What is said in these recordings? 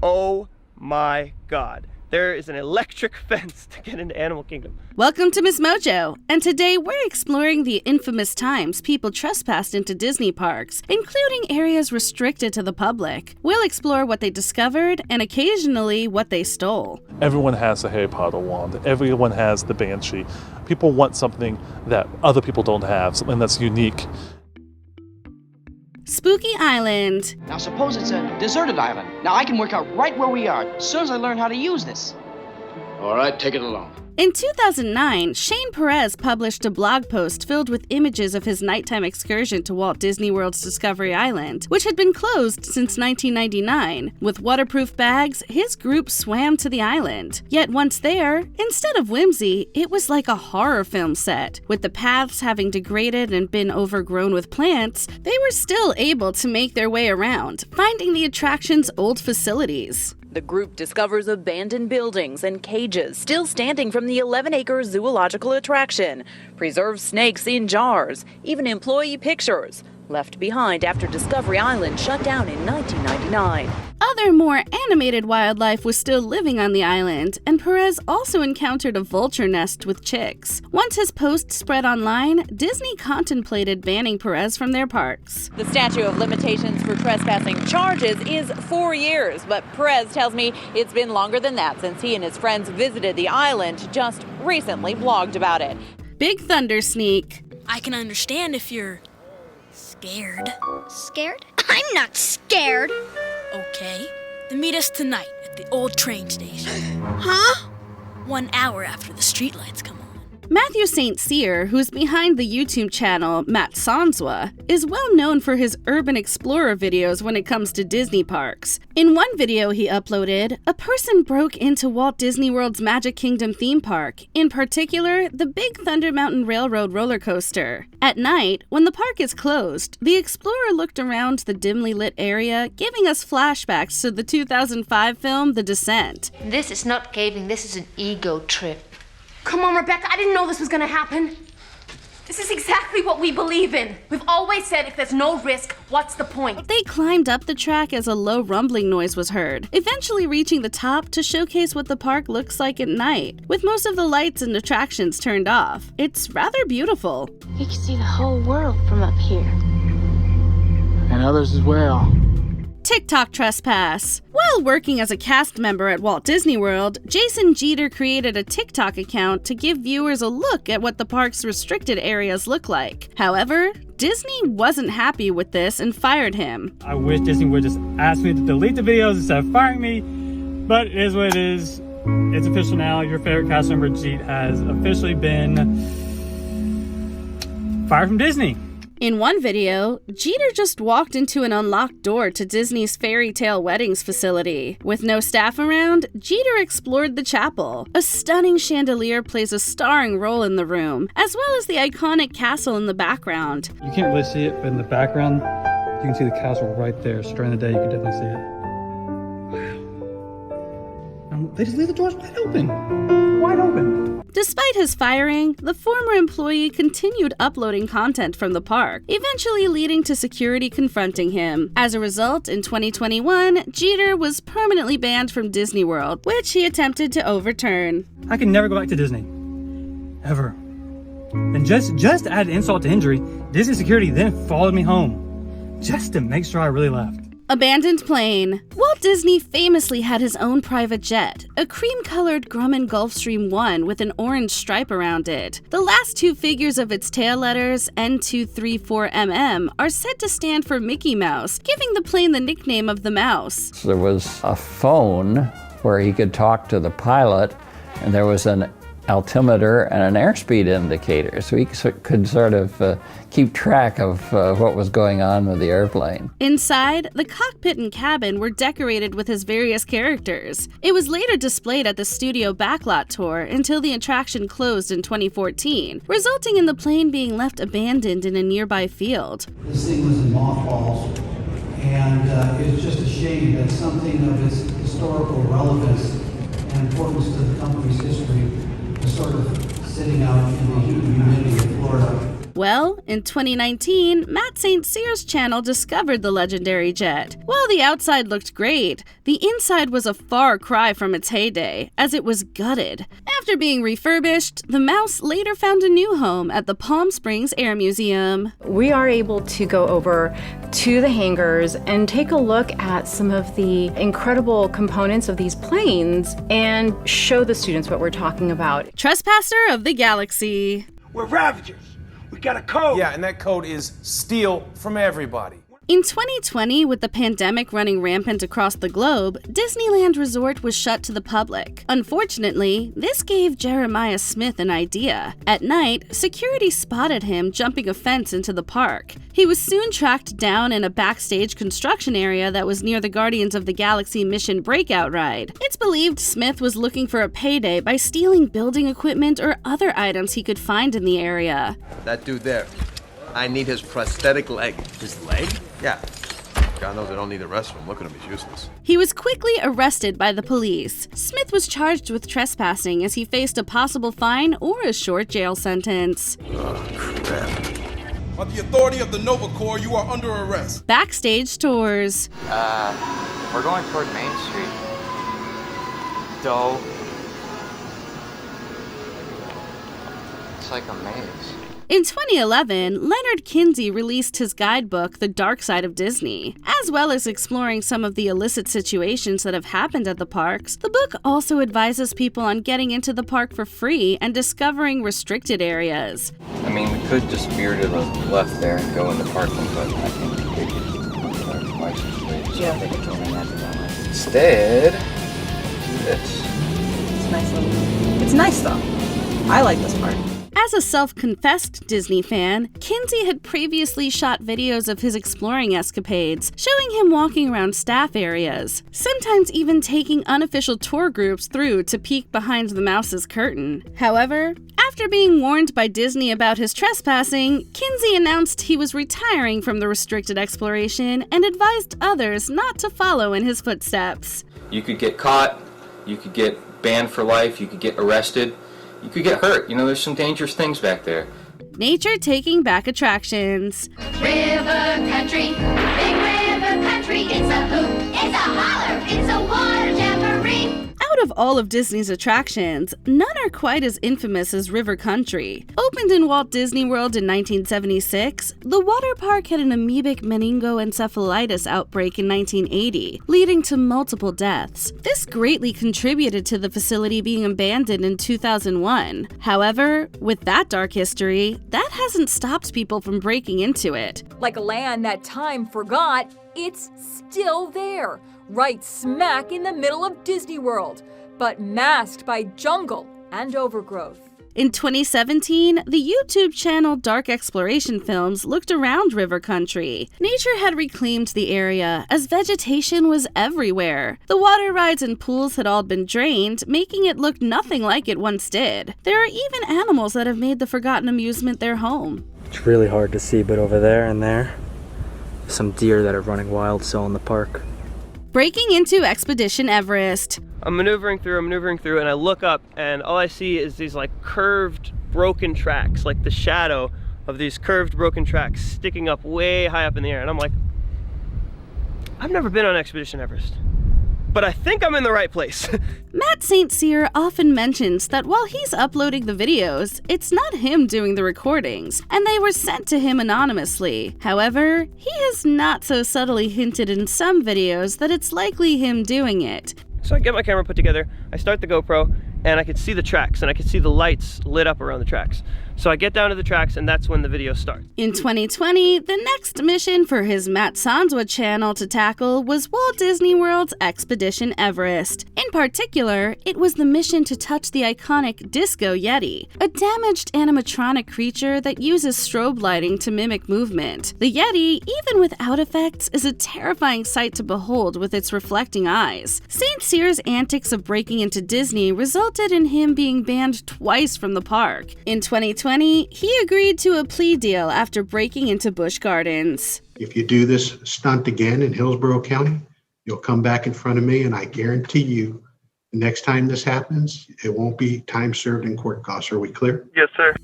Oh my God. There is an electric fence to get into Animal Kingdom. Welcome to MsMojo, and today we're exploring the infamous times people trespassed into Disney parks, including areas restricted to the public. We'll explore what they discovered and occasionally what they stole. Everyone has a Harry Potter wand. Everyone has the Banshee. People want something that other people don't have, something that's unique. Spooky Island. Now suppose it's a deserted island. Now I can work out right where we are as soon as I learn how to use this. All right, take it along. In 2009, Shane Perez published a blog post filled with images of his nighttime excursion to Walt Disney World's Discovery Island, which had been closed since 1999. With waterproof bags, his group swam to the island. Yet once there, instead of whimsy, it was like a horror film set. With the paths having degraded and been overgrown with plants, they were still able to make their way around, finding the attraction's old facilities. The group discovers abandoned buildings and cages still standing from the 11-acre zoological attraction, preserved snakes in jars, even employee pictures, left behind after Discovery Island shut down in 1999. Other, more animated wildlife was still living on the island, and Perez also encountered a vulture nest with chicks. Once his post spread online, Disney contemplated banning Perez from their parks. The statute of limitations for trespassing charges is 4 years, but Perez tells me it's been longer than that since he and his friends visited the island, just recently blogged about it. Big Thunder Sneak. I can understand if you're scared. Scared? I'm not scared. Okay, then meet us tonight at the old train station. Huh? 1 hour after the streetlights come on. Matthew St. Cyr, who's behind the YouTube channel Matt Sanswa, is well known for his urban explorer videos when it comes to Disney parks. In one video he uploaded, a person broke into Walt Disney World's Magic Kingdom theme park, in particular, the Big Thunder Mountain Railroad roller coaster. At night, when the park is closed, the explorer looked around the dimly lit area, giving us flashbacks to the 2005 film The Descent. This is not caving, this is an ego trip. Come on, Rebecca, I didn't know this was gonna happen. This is exactly what we believe in. We've always said if there's no risk, what's the point? They climbed up the track as a low rumbling noise was heard, eventually reaching the top to showcase what the park looks like at night, with most of the lights and attractions turned off. It's rather beautiful. You can see the whole world from up here. And others as well. Tik Tok Trespass. While working as a cast member at Walt Disney World, Jason Jeter created a TikTok account to give viewers a look at what the park's restricted areas look like. However, Disney wasn't happy with this and fired him. I wish Disney would just ask me to delete the videos instead of firing me, but it is what it is. It's official now. Your favorite cast member, Jeet, has officially been fired from Disney. In one video, Jeter just walked into an unlocked door to Disney's Fairy Tale Weddings facility. With no staff around, Jeter explored the chapel. A stunning chandelier plays a starring role in the room, as well as the iconic castle in the background. You can't really see it, but in the background, you can see the castle right there. So during the day, you can definitely see it. Wow. They just leave the doors wide open. Wide open. Despite his firing, the former employee continued uploading content from the park, eventually leading to security confronting him. As a result, in 2021, Jeter was permanently banned from Disney World, which he attempted to overturn. I can never go back to Disney. Ever. And just to add insult to injury, Disney security then followed me home, just to make sure I really left. Abandoned plane. Walt Disney famously had his own private jet, a cream-colored Grumman Gulfstream 1 with an orange stripe around it. The last two figures of its tail letters, N234MM, are said to stand for Mickey Mouse, giving the plane the nickname of the Mouse. There was a phone where he could talk to the pilot, and there was an altimeter and an airspeed indicator, so he could sort of keep track of what was going on with the airplane. Inside, the cockpit and cabin were decorated with his various characters. It was later displayed at the studio backlot tour until the attraction closed in 2014, resulting in the plane being left abandoned in a nearby field. This thing was in mothballs, and it's just a shame that something of its historical relevance and importance to the company's history is sort of sitting out in the humidity of Florida. Well, in 2019, Matt St. Cyr's channel discovered the legendary jet. While the outside looked great, the inside was a far cry from its heyday, as it was gutted. After being refurbished, the mouse later found a new home at the Palm Springs Air Museum. We are able to go over to the hangars and take a look at some of the incredible components of these planes and show the students what we're talking about. Trespasser of the Galaxy. We're Ravagers. We got a code. Yeah, and that code is steal from everybody. In 2020, with the pandemic running rampant across the globe, Disneyland Resort was shut to the public. Unfortunately, this gave Jeremiah Smith an idea. At night, security spotted him jumping a fence into the park. He was soon tracked down in a backstage construction area that was near the Guardians of the Galaxy Mission Breakout ride. It's believed Smith was looking for a payday by stealing building equipment or other items he could find in the area. That dude there. I need his prosthetic leg. His leg? Yeah. God knows I don't need the rest of him. Look at him, he's useless. He was quickly arrested by the police. Smith was charged with trespassing as he faced a possible fine or a short jail sentence. Oh, crap. By the authority of the Nova Corps, you are under arrest. Backstage tours. We're going toward Main Street. Doe. It's like a maze. In 2011, Leonard Kinsey released his guidebook, The Dark Side of Disney. As well as exploring some of the illicit situations that have happened at the parks, the book also advises people on getting into the park for free and discovering restricted areas. I mean, we could just veer to the left there and go in the parking, but I think we could get our license plate. Yeah, they could totally imagine that way. Instead, do this. It's nice. It's nice, though. I like this part. As a self-confessed Disney fan, Kinsey had previously shot videos of his exploring escapades, showing him walking around staff areas, sometimes even taking unofficial tour groups through to peek behind the mouse's curtain. However, after being warned by Disney about his trespassing, Kinsey announced he was retiring from the restricted exploration and advised others not to follow in his footsteps. You could get caught, you could get banned for life, you could get arrested. You could get hurt. You know, there's some dangerous things back there. Nature taking back attractions. River country, big river country. It's a hoop, it's a holler, it's a water jamboree. Out of all of Disney's attractions, none are quite as infamous as River Country. Opened in Walt Disney World in 1976, the water park had an amoebic meningoencephalitis outbreak in 1980, leading to multiple deaths. This greatly contributed to the facility being abandoned in 2001. However, with that dark history, that hasn't stopped people from breaking into it. Like a land that time forgot, it's still there. Right smack in the middle of Disney World, but masked by jungle and overgrowth. In 2017, the YouTube channel Dark Exploration Films looked around River Country. Nature had reclaimed the area, as vegetation was everywhere. The water rides and pools had all been drained, making it look nothing like it once did. There are even animals that have made the forgotten amusement their home. It's really hard to see, but over there and there, some deer that are running wild still in the park. Breaking into Expedition Everest. I'm maneuvering through, and I look up, and all I see is these like curved, broken tracks, like the shadow of these curved, broken tracks sticking up way high up in the air. And I'm like, I've never been on Expedition Everest, but I think I'm in the right place. Matt St. Cyr often mentions that while he's uploading the videos, it's not him doing the recordings, and they were sent to him anonymously. However, he has not so subtly hinted in some videos that it's likely him doing it. So I get my camera put together, I start the GoPro, and I could see the tracks, and I could see the lights lit up around the tracks. So I get down to the tracks, and that's when the video starts. In 2020, the next mission for his Matt Sanswa channel to tackle was Walt Disney World's Expedition Everest. In particular, it was the mission to touch the iconic Disco Yeti, a damaged animatronic creature that uses strobe lighting to mimic movement. The Yeti, even without effects, is a terrifying sight to behold with its reflecting eyes. St. Cyr's antics of breaking into Disney resulted in him being banned twice from the park. In 2020, he agreed to a plea deal after breaking into Busch Gardens. If you do this stunt again in Hillsborough County, you'll come back in front of me, and I guarantee you, the next time this happens, it won't be time served in court costs. Are we clear? Yes, sir.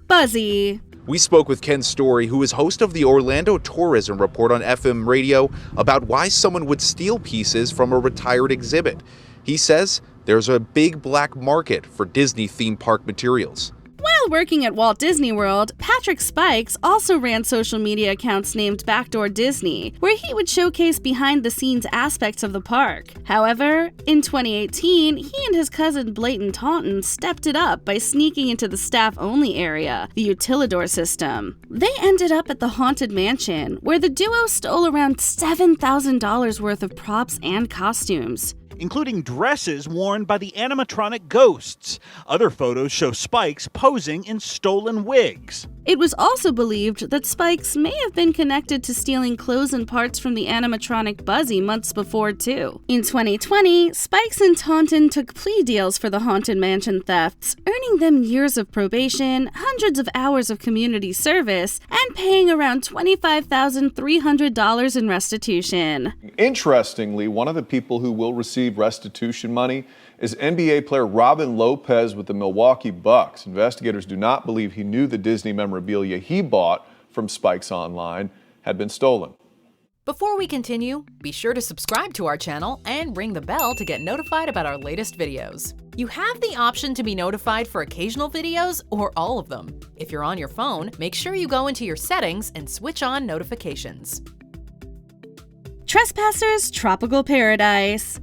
Buzzy. We spoke with Ken Story, who is host of the Orlando Tourism Report on FM radio, about why someone would steal pieces from a retired exhibit. He says there's a big black market for Disney theme park materials. While working at Walt Disney World, Patrick Spikes also ran social media accounts named Backdoor Disney, where he would showcase behind-the-scenes aspects of the park. However, in 2018, he and his cousin Blayton Taunton stepped it up by sneaking into the staff-only area, the Utilidor system. They ended up at the Haunted Mansion, where the duo stole around $7,000 worth of props and costumes, including dresses worn by the animatronic ghosts. Other photos show Spikes posing in stolen wigs. It was also believed that Spikes may have been connected to stealing clothes and parts from the animatronic Buzzy months before, too. In 2020, Spikes and Taunton took plea deals for the Haunted Mansion thefts, earning them years of probation, hundreds of hours of community service, and paying around $25,300 in restitution. Interestingly, one of the people who will receive restitution money is NBA player Robin Lopez with the Milwaukee Bucks. Investigators do not believe he knew the Disney memorabilia he bought from Spikes Online had been stolen. Before we continue, be sure to subscribe to our channel and ring the bell to get notified about our latest videos. You have the option to be notified for occasional videos or all of them. If you're on your phone, make sure you go into your settings and switch on notifications. Trespassers Tropical Paradise.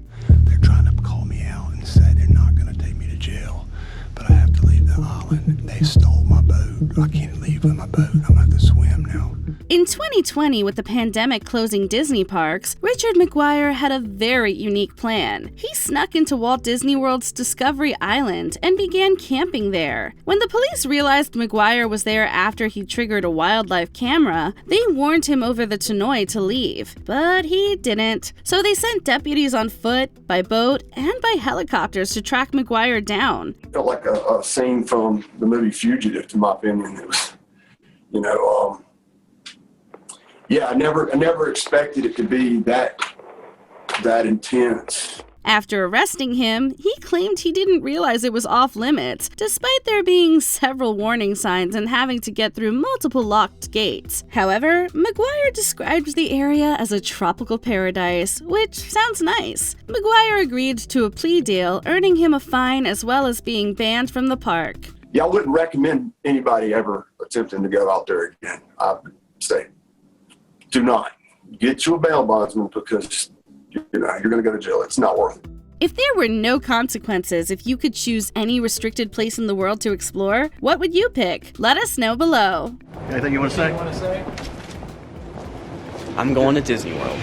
They stole my boat. I can't leave with my boat. I'm gonna have to swim now. In 2020, with the pandemic closing Disney parks, Richard McGuire had a very unique plan. He snuck into Walt Disney World's Discovery Island and began camping there. When the police realized McGuire was there after he triggered a wildlife camera, they warned him over the tonneau to leave, but he didn't. So they sent deputies on foot, by boat, and by helicopters to track McGuire down. Felt like a scene from the movie Fugitive, to my opinion. It was, I never expected it to be that intense. After arresting him, he claimed he didn't realize it was off limits, despite there being several warning signs and having to get through multiple locked gates. However, McGuire described the area as a tropical paradise, which sounds nice. McGuire agreed to a plea deal, earning him a fine as well as being banned from the park. Yeah, I wouldn't recommend anybody ever attempting to go out there again. I would say, do not. Get you a bail bondsman, because you're going to go to jail. It's not worth it. If there were no consequences, if you could choose any restricted place in the world to explore, what would you pick? Let us know below. Anything you want to say? I'm going to Disney World.